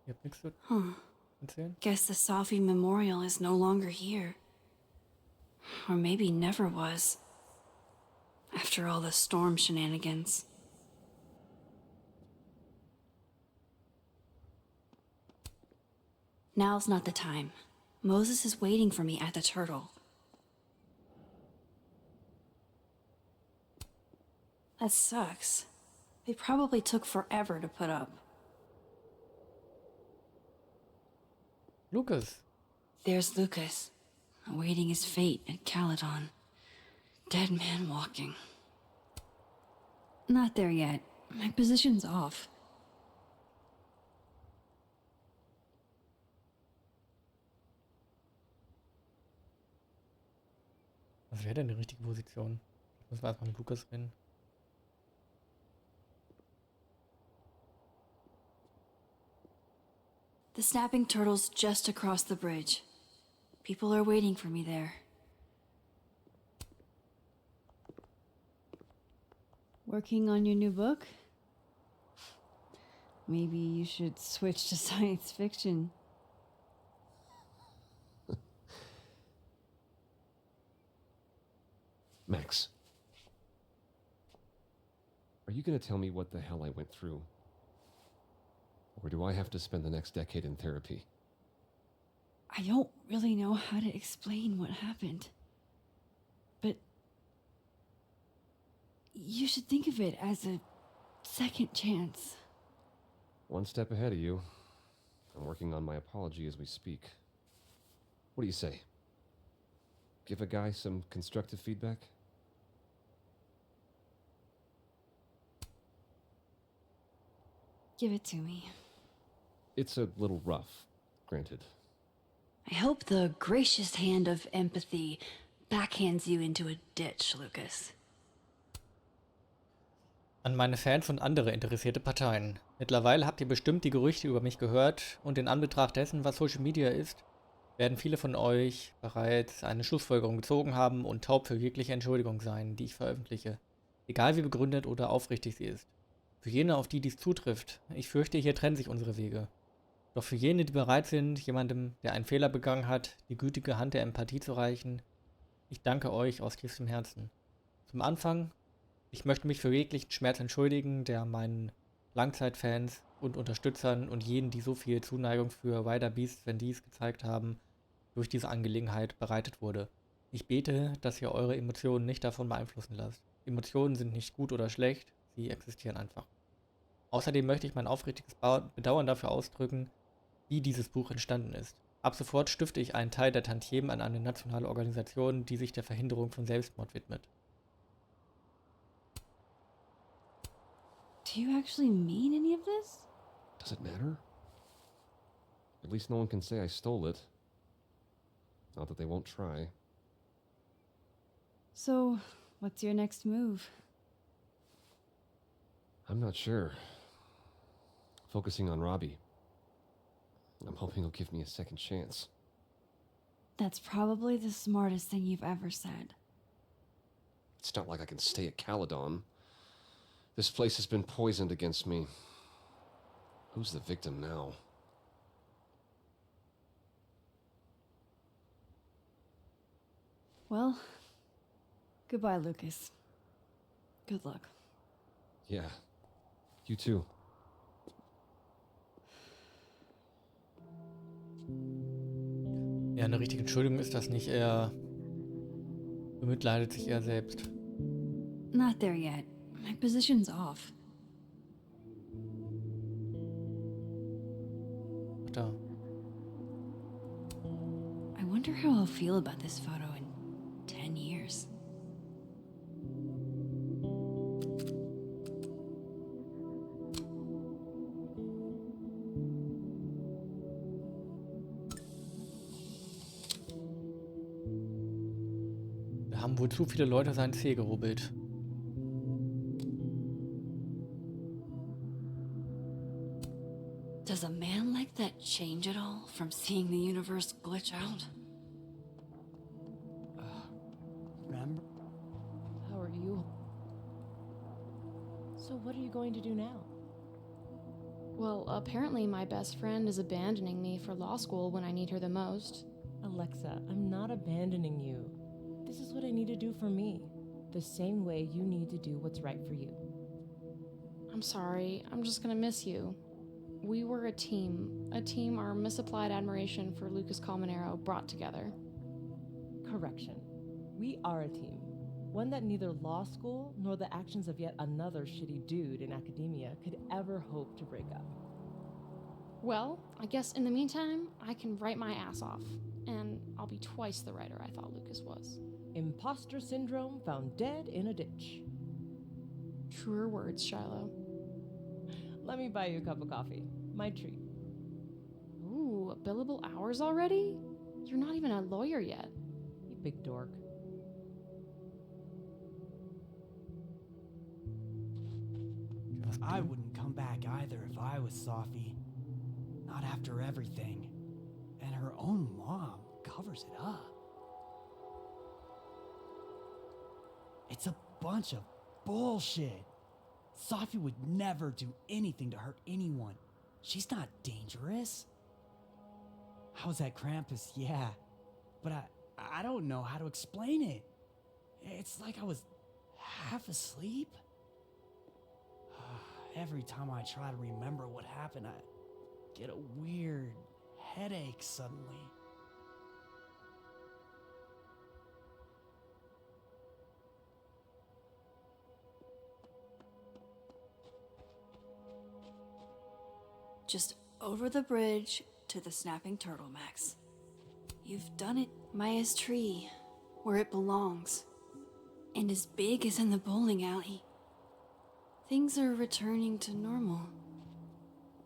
Ihr habt nichts zu Huh. erzählen? Guess the Safi Memorial is no longer here. Or maybe never was. After all the storm shenanigans. Now's not the time. Moses is waiting for me at the Turtle. That sucks. They probably took forever to put up. Lucas! There's Lucas, awaiting his fate at Caledon. Dead man walking. Not there yet. My position's off. Was wäre denn die richtige Position? Muss man erstmal mit Lucas reden. The snapping turtle's just across the bridge. People are waiting for me there. Working on your new book? Maybe you should switch to science fiction. Max. Are you gonna tell me what the hell I went through? Or do I have to spend the next decade in therapy? I don't really know how to explain what happened. But you should think of it as a second chance. One step ahead of you. I'm working on my apology as we speak. What do you say? Give a guy some constructive feedback? Give it to me. It's a little rough, granted. I hope the gracious hand of empathy backhands you into a ditch, Lucas. An meine Fans und andere interessierte Parteien. Mittlerweile habt ihr bestimmt die Gerüchte über mich gehört und in Anbetracht dessen, was Social Media ist, werden viele von euch bereits eine Schlussfolgerung gezogen haben und taub für jegliche Entschuldigung sein, die ich veröffentliche. Egal wie begründet oder aufrichtig sie ist. Für jene, auf die dies zutrifft, ich fürchte, hier trennen sich unsere Wege. Doch für jene, die bereit sind, jemandem, der einen Fehler begangen hat, die gütige Hand der Empathie zu reichen, ich danke euch aus tiefstem Herzen. Zum Anfang, ich möchte mich für jeglichen Schmerz entschuldigen, der meinen Langzeitfans und Unterstützern und jenen, die so viel Zuneigung für Wider Beasts Than These gezeigt haben, durch diese Angelegenheit bereitet wurde. Ich bete, dass ihr eure Emotionen nicht davon beeinflussen lasst. Emotionen sind nicht gut oder schlecht, sie existieren einfach. Außerdem möchte ich mein aufrichtiges Bedauern dafür ausdrücken, wie dieses Buch entstanden ist. Ab sofort stifte ich einen Teil der Tantiemen an eine nationale Organisation, die sich der Verhinderung von Selbstmord widmet. Do you actually mean any of this? Does it matter? At least no one can say I stole it. Not that they won't try. So, what's your next move? I'm not sure. Focusing on Robbie. I'm hoping he'll give me a second chance. That's probably the smartest thing you've ever said. It's not like I can stay at Caledon. This place has been poisoned against me. Who's the victim now? Well, goodbye, Lucas. Good luck. Yeah, you too. Ja, eine richtige Entschuldigung ist das nicht. Er bemitleidet sich eher selbst. Not there yet. My position's off. Ach da. I wonder how I'll feel about this photo in 10 years. Da haben wohl zu viele Leute seinen Zeh gerubbelt. Does a man like that change at all from seeing the universe glitch out? Remember? How are you? So what are you going to do now? Well, apparently my best friend is abandoning me for law school when I need her the most. Alexa, I'm not abandoning you. This is what I need to do for me. The same way you need to do what's right for you. I'm sorry, I'm just gonna miss you. We were a team our misapplied admiration for Lucas Colmenero brought together. Correction. We are a team. One that neither law school nor the actions of yet another shitty dude in academia could ever hope to break up. Well, I guess in the meantime, I can write my ass off, and I'll be twice the writer I thought Lucas was. Imposter syndrome found dead in a ditch. Truer words, Shiloh. Let me buy you a cup of coffee. My treat. Ooh, billable hours already? You're not even a lawyer yet. You big dork. I wouldn't come back either if I was Sophie. Not after everything. And her own mom covers it up. It's a bunch of bullshit. Sophie would never do anything to hurt anyone. She's not dangerous. I was at Krampus, yeah. But I don't know how to explain it. It's like I was half asleep. Every time I try to remember what happened, I get a weird headache suddenly. Just over the bridge to the snapping turtle, Max. You've done it. Maya's tree, where it belongs. And as big as in the bowling alley. Things are returning to normal.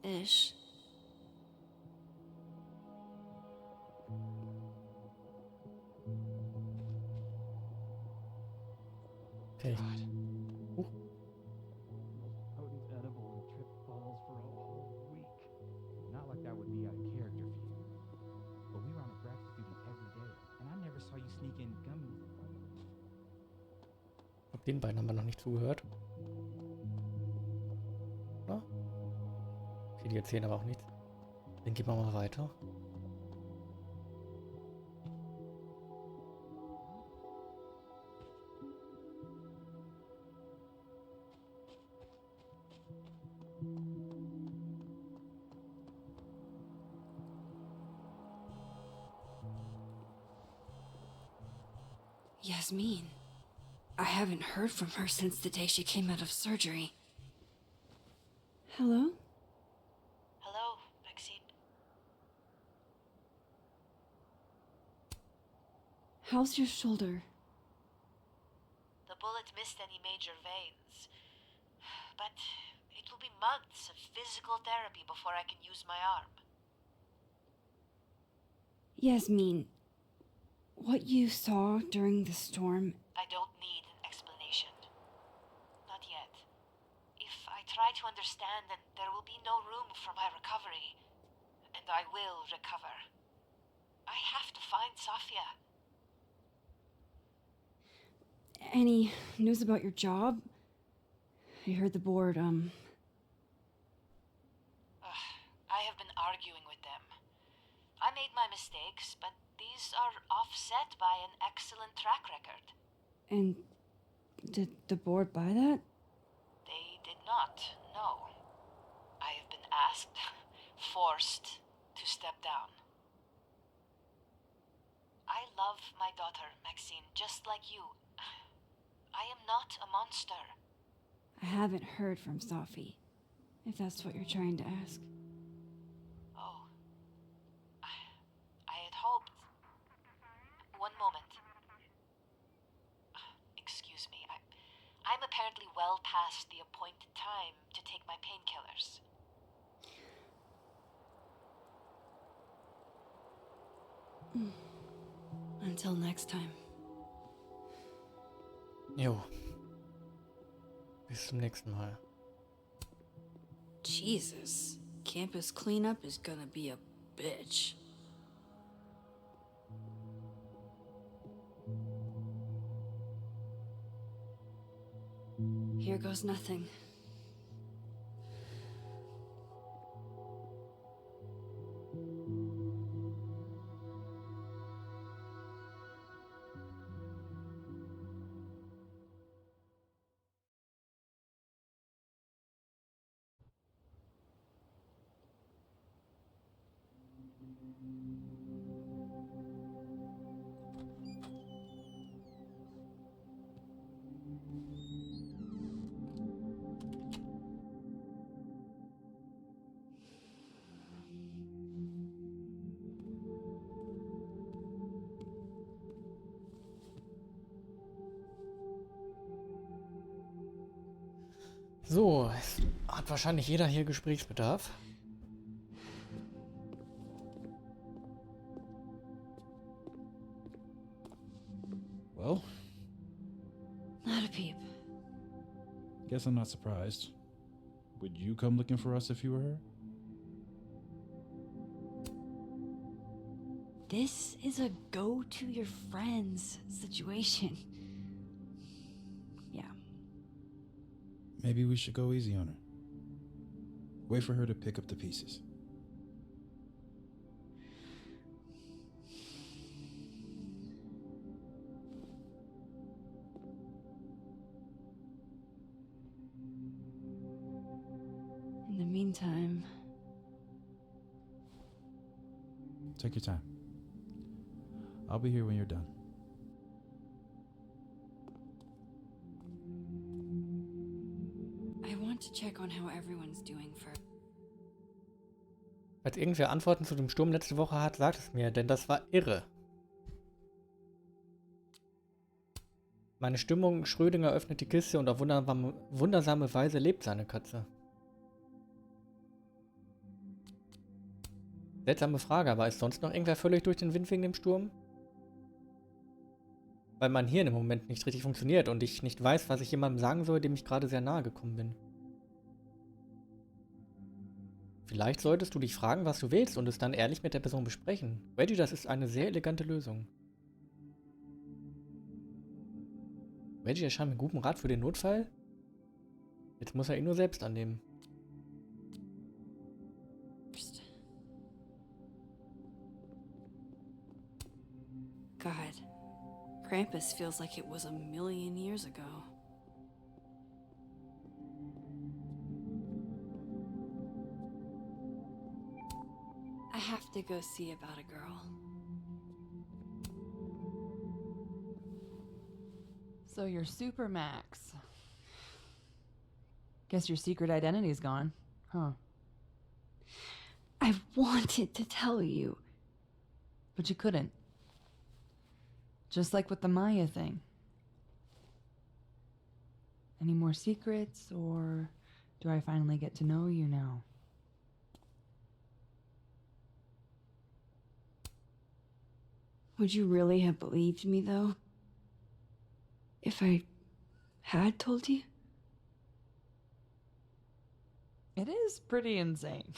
Ish. Okay. Potent edible and trip balls for a whole week. Not like that would be out of character for you. But we were on a breakfast duty every day, and I never saw you sneak in gummies. Den beiden haben wir noch nicht zugehört. Oder? Okay, die erzählen aber auch nichts. Dann gehen wir mal weiter. Yasmin. I haven't heard from her since the day she came out of surgery. Hello? Hello, Beginn. How's your shoulder? The bullet missed any major veins. But it will be months of physical therapy before I can use my arm. Yasmin, what you saw during the storm... I don't need an explanation. Not yet. If I try to understand, then there will be no room for my recovery. And I will recover. I have to find Sofia. Any news about your job? I heard the board, I have been arguing with them. I made my mistakes, but these are offset by an excellent track record. And did the board buy that? They did not, no. I have been asked, forced to step down. I love my daughter, Maxine, just like you. I am not a monster. I haven't heard from Sophie, if that's what you're trying to ask. Oh. I had hoped... One moment. Excuse me. I'm apparently well past the appointed time to take my painkillers. Until next time. Jo. Bis zum nächsten Mal. Jesus. Campus cleanup is gonna be a bitch. Here goes nothing. So, es hat wahrscheinlich jeder hier Gesprächsbedarf. Well, Not a peep. guess I'm not surprised. Would you come looking for us if you were her? This is a go to your friends situation. Yeah. Maybe we should go easy on her. Wait for her to pick up the pieces. In the meantime, Take your time. I'll be here when you're done. I want to check on how everyone's doing first. Falls irgendwer Antworten zu dem Sturm letzte Woche hat, sagt es mir, denn das war irre. Meine Stimmung, Schrödinger öffnet die Kiste und auf wundersame Weise lebt seine Katze. Seltsame Frage, aber ist sonst noch irgendwer völlig durch den Wind wegen dem Sturm? Weil mein Hirn im Moment nicht richtig funktioniert und ich nicht weiß, was ich jemandem sagen soll, dem ich gerade sehr nahe gekommen bin. Vielleicht solltest du dich fragen, was du willst und es dann ehrlich mit der Person besprechen. Reggie, das ist eine sehr elegante Lösung. Reggie erscheint mit gutem Rat für den Notfall? Jetzt muss er ihn nur selbst annehmen. God, Krampus feels like it was a million years ago. I have to go see about a girl. So you're Super Max. Guess your secret identity's gone, huh? I wanted to tell you. But you couldn't. Just like with the Maya thing. Any more secrets, or do I finally get to know you now? Would you really have believed me, though? If I had told you? It is pretty insane.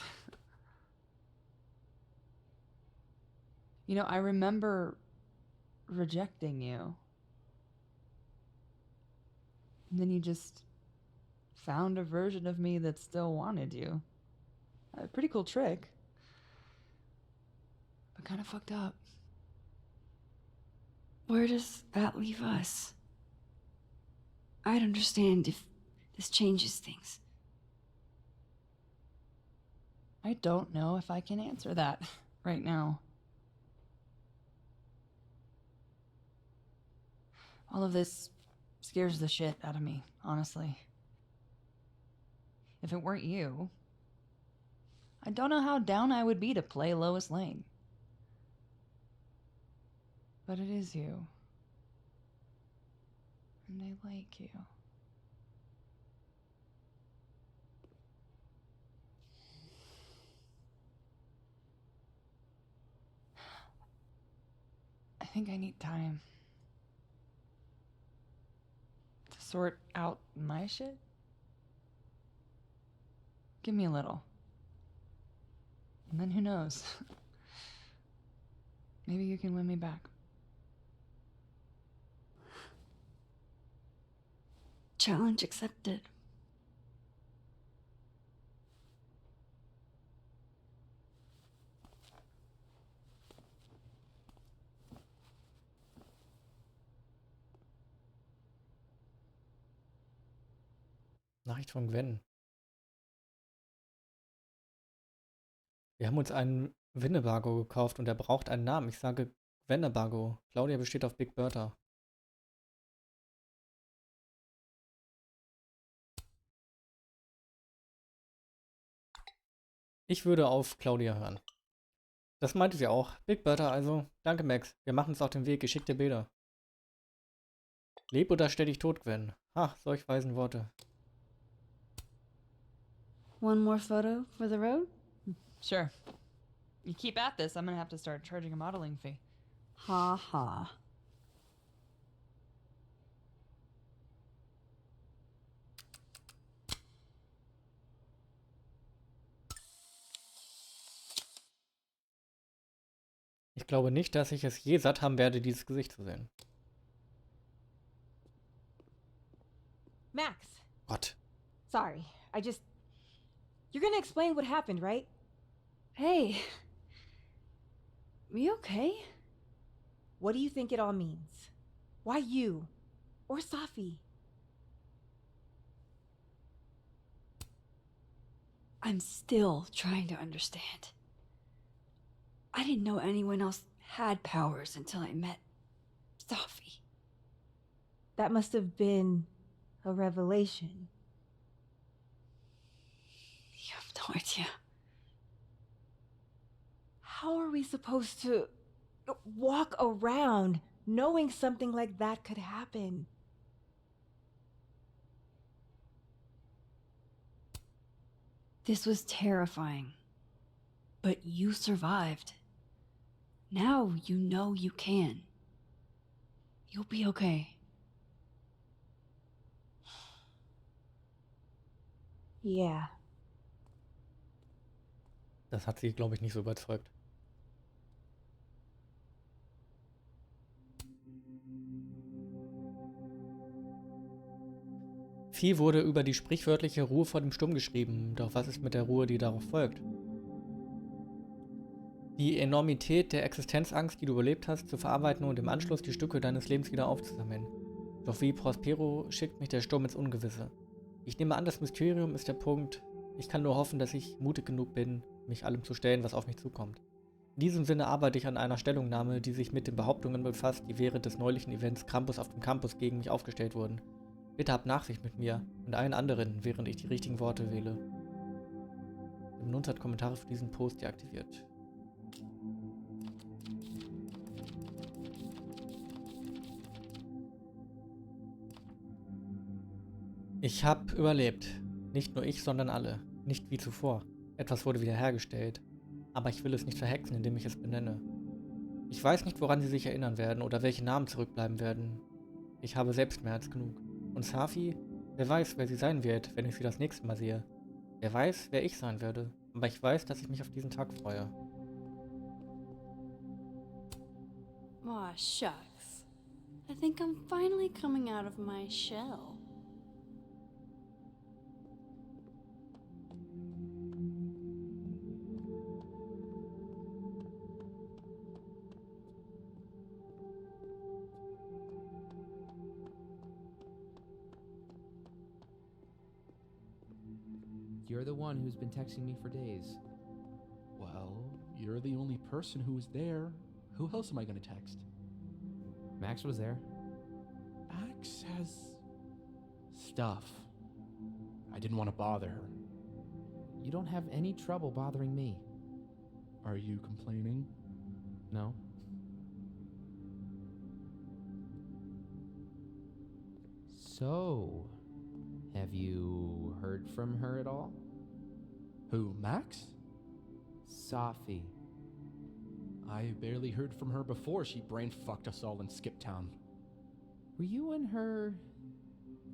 You know, I remember rejecting you. And then you just found a version of me that still wanted you. A pretty cool trick. But kind of fucked up. Where does that leave us? I'd understand if this changes things. I don't know if I can answer that right now. All of this scares the shit out of me, honestly. If it weren't you, I don't know how down I would be to play Lois Lane. But it is you. And I like you. I think I need time to sort out my shit. Give me a little. And then who knows? Maybe you can win me back. Challenge accepted. Nachricht von Gwen. Wir haben uns einen Winnebago gekauft und er braucht einen Namen. Ich sage Winnebago. Claudia besteht auf Big Bertha. Ich würde auf Claudia hören. Das meinte sie auch. Big Bertha also. Danke, Max. Wir machen uns auf den Weg. Ich schick dir Bilder. Leb oder stell dich tot, Gwen. Ha, solch weisen Worte. One more photo for the road? Sure. You keep at this, I'm gonna have to start charging a modeling fee. Ha ha. Ich glaube nicht, dass ich es je satt haben werde, dieses Gesicht zu sehen. Max, Gott. sorry. You're gonna explain what happened, right? Hey. You okay? What do you think it all means? Why you? Or Safi? I'm still trying to understand. I didn't know anyone else had powers until I met Safi. That must have been a revelation. You have no idea. How are we supposed to walk around knowing something like that could happen? This was terrifying. But you survived. Now you know you can. You'll be okay. Yeah. Das hat sie, glaube ich, nicht so überzeugt. Viel wurde über die sprichwörtliche Ruhe vor dem Sturm geschrieben, doch was ist mit der Ruhe, die darauf folgt? Die Enormität der Existenzangst, die du überlebt hast, zu verarbeiten und im Anschluss die Stücke deines Lebens wieder aufzusammeln. Doch wie Prospero schickt mich der Sturm ins Ungewisse. Ich nehme an, das Mysterium ist der Punkt. Ich kann nur hoffen, dass ich mutig genug bin, mich allem zu stellen, was auf mich zukommt. In diesem Sinne arbeite ich an einer Stellungnahme, die sich mit den Behauptungen befasst, die während des neulichen Events Krampus auf dem Campus gegen mich aufgestellt wurden. Bitte habt Nachsicht mit mir und allen anderen, während ich die richtigen Worte wähle. Der Benutzer hat Kommentare für diesen Post deaktiviert. Ich habe überlebt. Nicht nur ich, sondern alle. Nicht wie zuvor. Etwas wurde wiederhergestellt. Aber ich will es nicht verhexen, indem ich es benenne. Ich weiß nicht, woran sie sich erinnern werden oder welche Namen zurückbleiben werden. Ich habe selbst mehr als genug. Und Safi, wer weiß, wer sie sein wird, wenn ich sie das nächste Mal sehe. Wer weiß, wer ich sein werde. Aber ich weiß, dass ich mich auf diesen Tag freue. Aw, shucks. I think I'm finally coming out of my shell. You're the one who's been texting me for days. Well, you're the only person who was there. Who else am I gonna text? Max was there. Max has stuff. I didn't want to bother her. You don't have any trouble bothering me. Are you complaining? No? So, have you heard from her at all? Who, Max? Safi. I barely heard from her before she brain fucked us all in Skip Town. Were you and her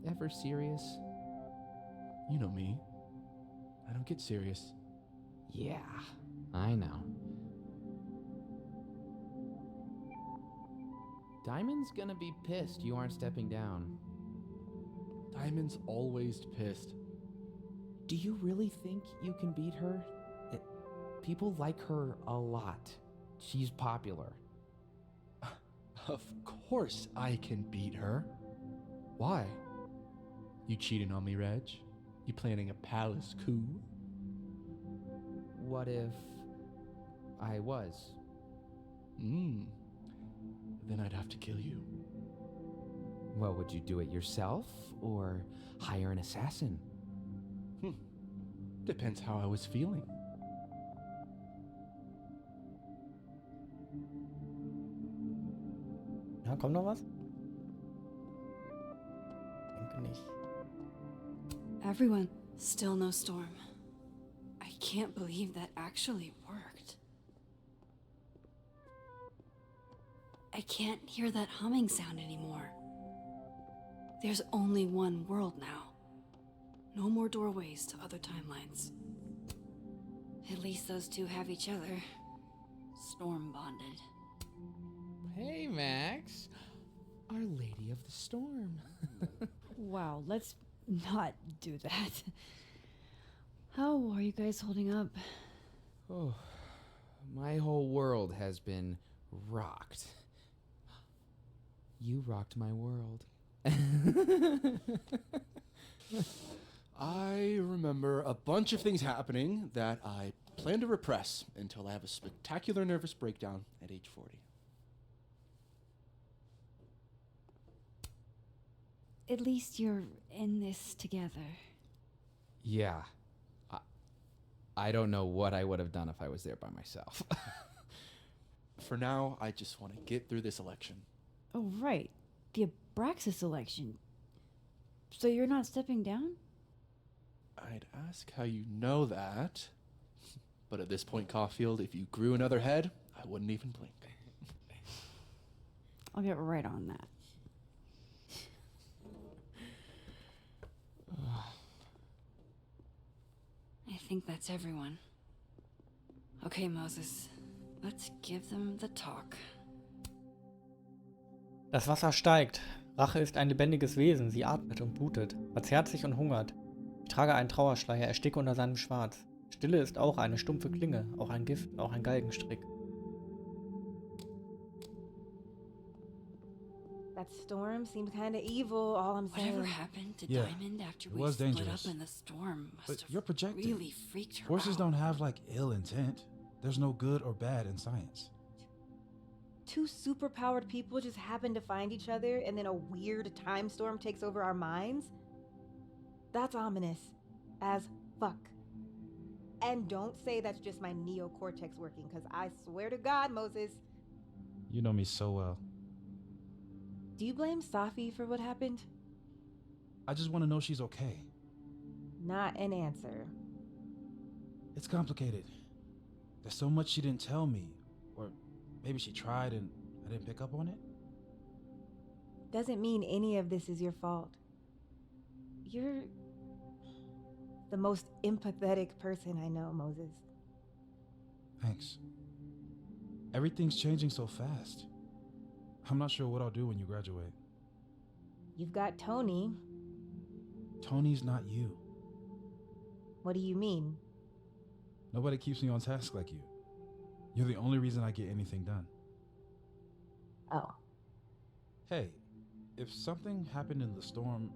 ever serious? You know me. I don't get serious. Yeah, I know. Diamond's gonna be pissed you aren't stepping down. Diamond's always pissed. Do you really think you can beat her? People like her a lot. She's popular. Of course I can beat her. Why? You cheating on me, Reg? You planning a palace coup? What if I was. Then I'd have to kill you. Well, would you do it yourself or hire an assassin? Depends how I was feeling. Ja, kommt noch was? Denke nicht. Everyone, still no storm. I can't believe that actually worked. I can't hear that humming sound anymore. There's only one world now. No more doorways to other timelines. At least those two have each other. Storm bonded. Hey, Max. Our Lady of the Storm. Wow, let's not do that. How are you guys holding up? Oh, my whole world has been rocked. You rocked my world. I remember a bunch of things happening that I plan to repress until I have a spectacular nervous breakdown at age 40. At least you're in this together. Yeah. I don't know what I would have done if I was there by myself. For now, I just want to get through this election. Oh, right. The Abraxas election. So you're not stepping down? I'd ask how you know that. But at this point, Caulfield, if you grew another head, I wouldn't even blink. I'll get right on that. I think that's everyone. Okay, Moses. Let's give them the talk. Das Wasser steigt. Rache ist ein lebendiges Wesen. Sie atmet und blutet, verzehrt sich und hungert. Ich trage einen Trauerschleier, ersticke unter seinem Schwarz. Stille ist auch eine stumpfe Klinge, auch ein Gift, auch ein Galgenstrick. That storm seemed kind of evil, all I'm saying. Whatever happened to Yeah, Diamond after it we was split dangerous. up in the storm must But have you're projecting. really freaked her Forces out. don't have, like, ill intent. There's no good or bad in science. Two superpowered people just happen to find each other and then a weird time storm takes over our minds? That's ominous. As fuck. And don't say that's just my neocortex working, because I swear to God, Moses. You know me so well. Do you blame Safi for what happened? I just want to know she's okay. Not an answer. It's complicated. There's so much she didn't tell me. Or maybe she tried and I didn't pick up on it. Doesn't mean any of this is your fault. You're the most empathetic person I know, Moses. Thanks. Everything's changing so fast. I'm not sure what I'll do when you graduate. You've got Tony. Tony's not you. What do you mean? Nobody keeps me on task like you. You're the only reason I get anything done. Oh. Hey, if something happened in the storm,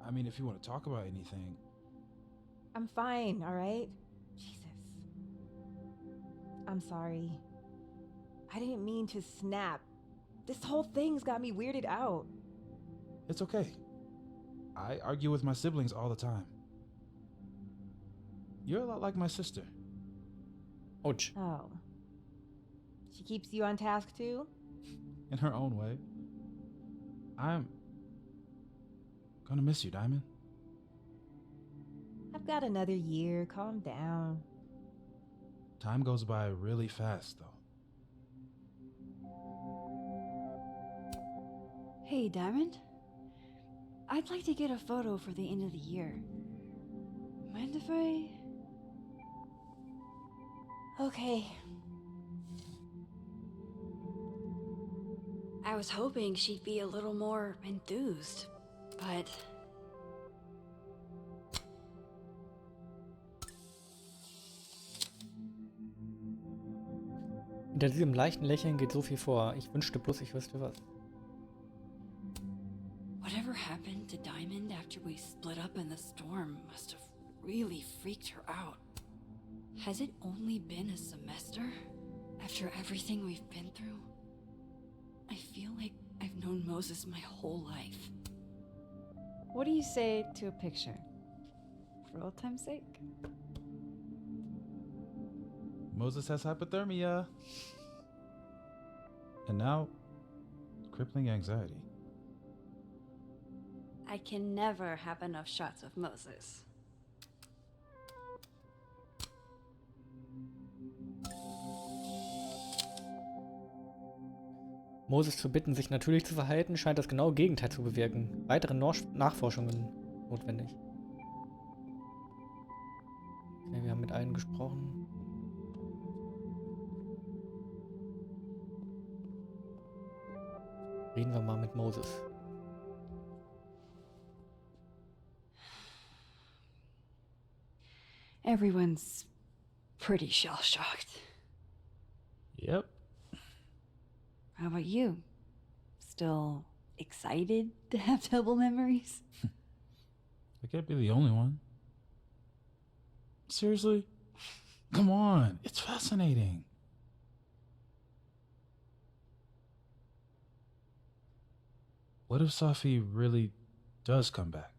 I mean, if you want to talk about anything. I'm fine, all right? Jesus. I'm sorry. I didn't mean to snap. This whole thing's got me weirded out. It's okay. I argue with my siblings all the time. You're a lot like my sister. Ouch. Oh. She keeps you on task too? In her own way. I'm gonna miss you, Diamond. I've got another year. Calm down. Time goes by really fast, though. Hey, Diamond. I'd like to get a photo for the end of the year. Mind if I... Okay. I was hoping she'd be a little more enthused, but... Hinter diesem leichten Lächeln geht so viel vor. Ich wünschte bloß, ich wüsste was. Whatever happened to Diamond after we split up in the storm must have really freaked her out. Has it only been a semester? After everything we've been through? I feel like I've known Moses my whole life. What do you say to a picture? For old time's sake? Moses has hypothermia. And now, crippling anxiety. I can never have enough shots of Moses. Moses zu bitten, sich natürlich zu verhalten, scheint das genaue Gegenteil zu bewirken. Weitere Nachforschungen notwendig. Okay, wir haben mit allen gesprochen. Reden wir mal mit Moses. Everyone's pretty shell-shocked. Yep. How about you? Still excited to have double memories? I can't be the only one. Seriously? Come on, it's fascinating. What if Safi really does come back?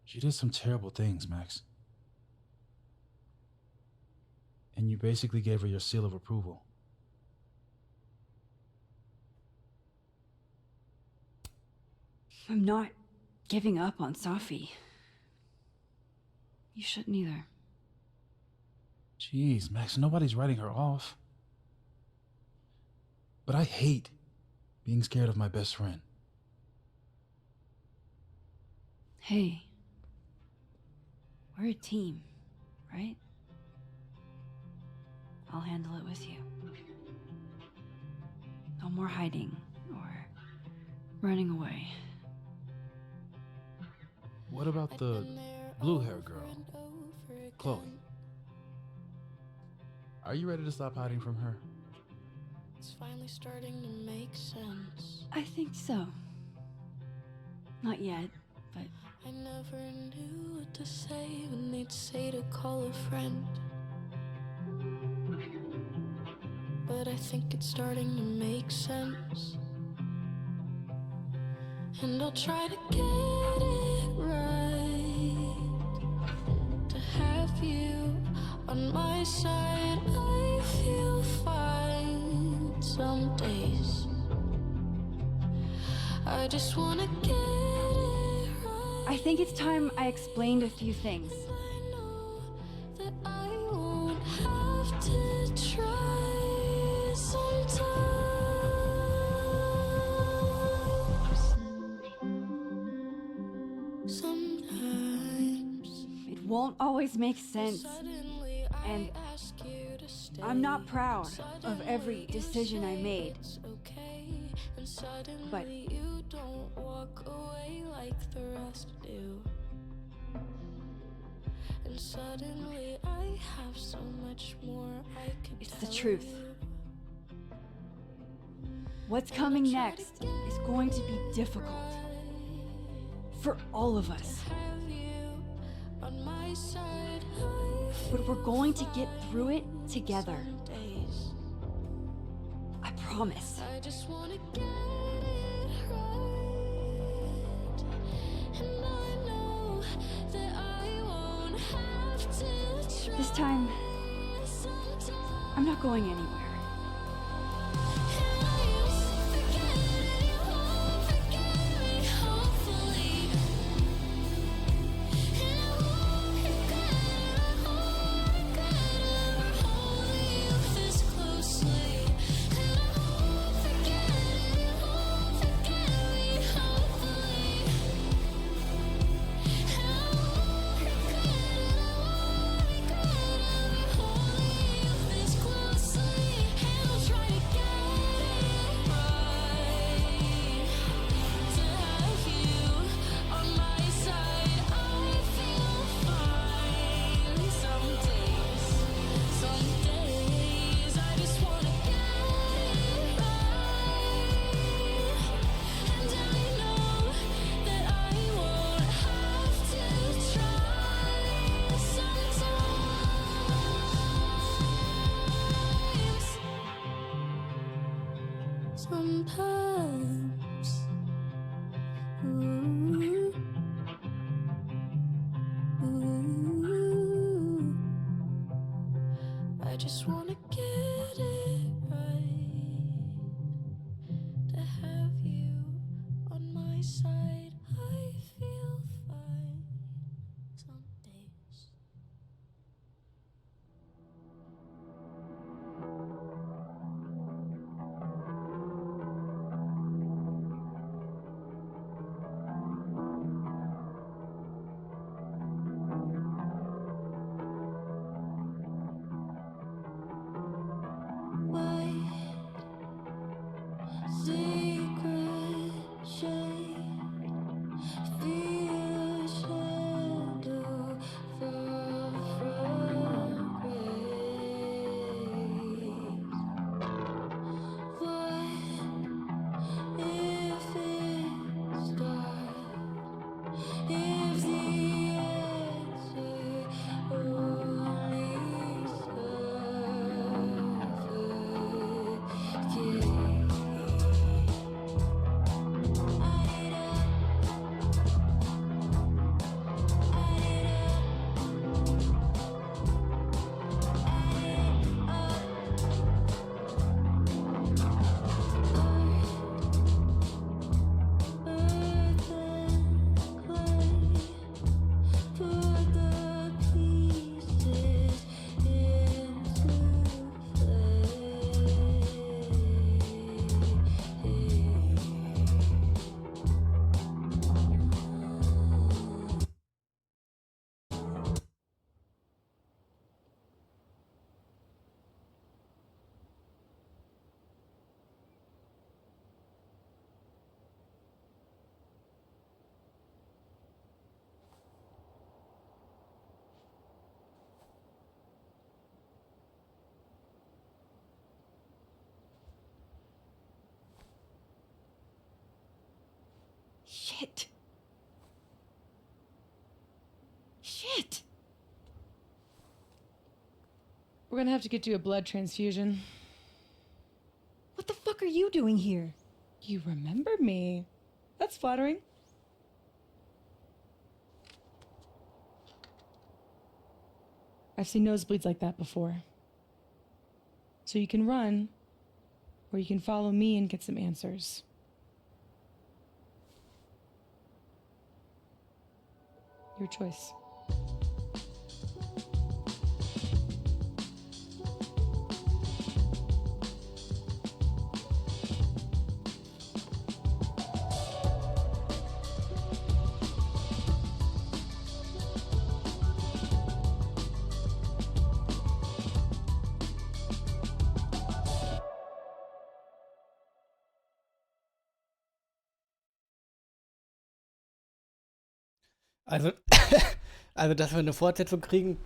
She did some terrible things, Max. And you basically gave her your seal of approval. I'm not giving up on Safi. You shouldn't either. Jeez, Max, nobody's writing her off. But I hate being scared of my best friend. Hey. We're a team, right? I'll handle it with you. No more hiding or running away. What about the blue-haired girl, Chloe? Are you ready to stop hiding from her? It's finally starting to make sense. I think so. Not yet, but... I never knew what to say when they'd say to call a friend. But I think it's starting to make sense. And I'll try to get it right. To have you on my side, I feel fine some days. I just wanna get it right. I think it's time I explained a few things. I know that I won't have to try sometimes. Sometimes It won't always make sense. suddenly And I ask you to stay. I'm not proud of every decision I made. It's okay, and suddenly But- you don't walk away like the rest do. And suddenly I have so much more I can It's the tell truth. you. What's coming next is going to be difficult. For all of us. Have you on my side? I But we're going to get through it together. some days. I promise. I just wanna get it right. And I know that I won't have to try. This time, Sometimes I'm not going anywhere. and I used to forget it, you won't forget me, hopefully. And I won't regret ever holding you this closely. And I won't forget it, you won't forget me, hopefully. And I won't regret ever holding you this closely. sometimes. Ooh. Ooh. I just wanna get it right. To have you on my side, I feel fine some days. Secret shade, feel a shadow fall from grace. What if it's dark? If the answer only suffocates. Shit. Shit. We're gonna have to get you a blood transfusion. What the fuck are you doing here? You remember me. That's flattering. I've seen nosebleeds like that before. So you can run, or you can follow me and get some answers. Your choice. Also, also, dass wir eine Fortsetzung kriegen,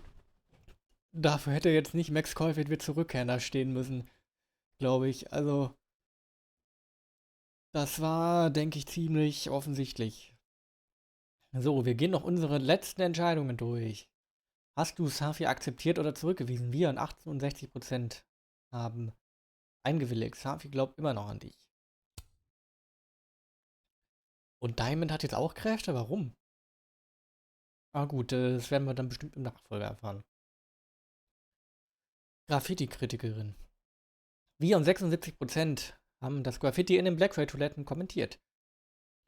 dafür hätte jetzt nicht Max Caulfield wird zurückkehren da stehen müssen, glaube ich. Also, das war, denke ich, ziemlich offensichtlich. So, wir gehen noch unsere letzten Entscheidungen durch. Hast du Safi akzeptiert oder zurückgewiesen? Wir und 68% haben eingewilligt. Safi glaubt immer noch an dich. Und Diamond hat jetzt auch Kräfte? Warum? Ah gut, das werden wir dann bestimmt im Nachfolger erfahren. Graffiti-Kritikerin. Wir und 76% haben das Graffiti in den Blackray-Toiletten kommentiert.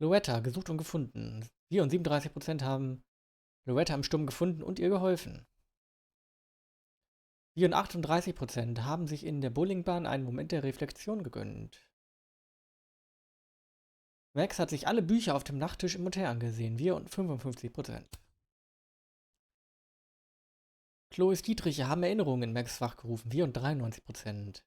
Loretta, gesucht und gefunden. Wir und 37% haben Loretta im Sturm gefunden und ihr geholfen. Wir und 38% haben sich in der Bowlingbahn einen Moment der Reflexion gegönnt. Max hat sich alle Bücher auf dem Nachttisch im Hotel angesehen. Wir und 55%. Chloes Dietriche haben Erinnerungen in Max wachgerufen. Wir und 93%.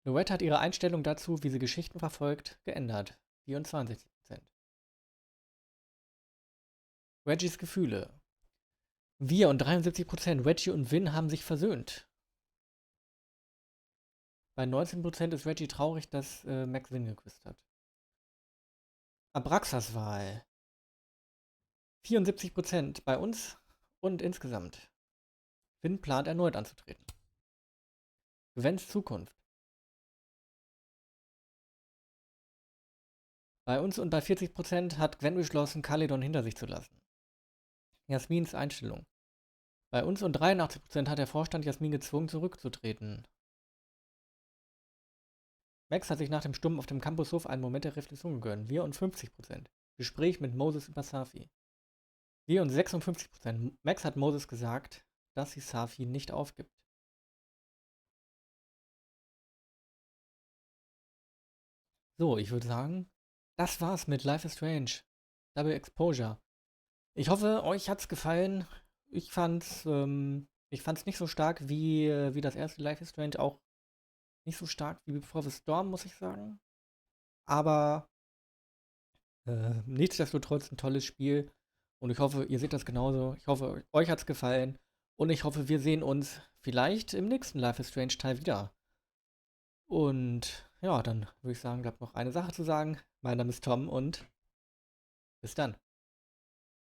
Loretta hat ihre Einstellung dazu, wie sie Geschichten verfolgt, geändert. 24%. Reggies Gefühle. Wir und 73%. Reggie und Vin haben sich versöhnt. Bei 19% ist Reggie traurig, dass Max Vin geküsst hat. Abraxas Wahl. 74% bei uns und insgesamt. Vin plant erneut anzutreten. Gwens Zukunft. Bei uns und bei 40% hat Gwen beschlossen, Caledon hinter sich zu lassen. Jasmins Einstellung. Bei uns und 83% hat der Vorstand Jasmin gezwungen, zurückzutreten. Max hat sich nach dem Sturm auf dem Campushof einen Moment der Reflexion gegönnt. Wir und 50%. Gespräch mit Moses über Safi. Wir und 56%. Max hat Moses gesagt, dass sie Safi nicht aufgibt. So, ich würde sagen, das war's mit Life is Strange. Double Exposure. Ich hoffe, euch hat's gefallen. Ich fand's nicht so stark wie das erste Life is Strange, auch nicht so stark wie Before the Storm, muss ich sagen. Aber nichtsdestotrotz ein tolles Spiel. Und ich hoffe, ihr seht das genauso. Ich hoffe, euch hat's gefallen. Und ich hoffe, wir sehen uns vielleicht im nächsten Life is Strange Teil wieder. Und ja, dann würde ich sagen, bleibt noch eine Sache zu sagen. Mein Name ist Tom und bis dann.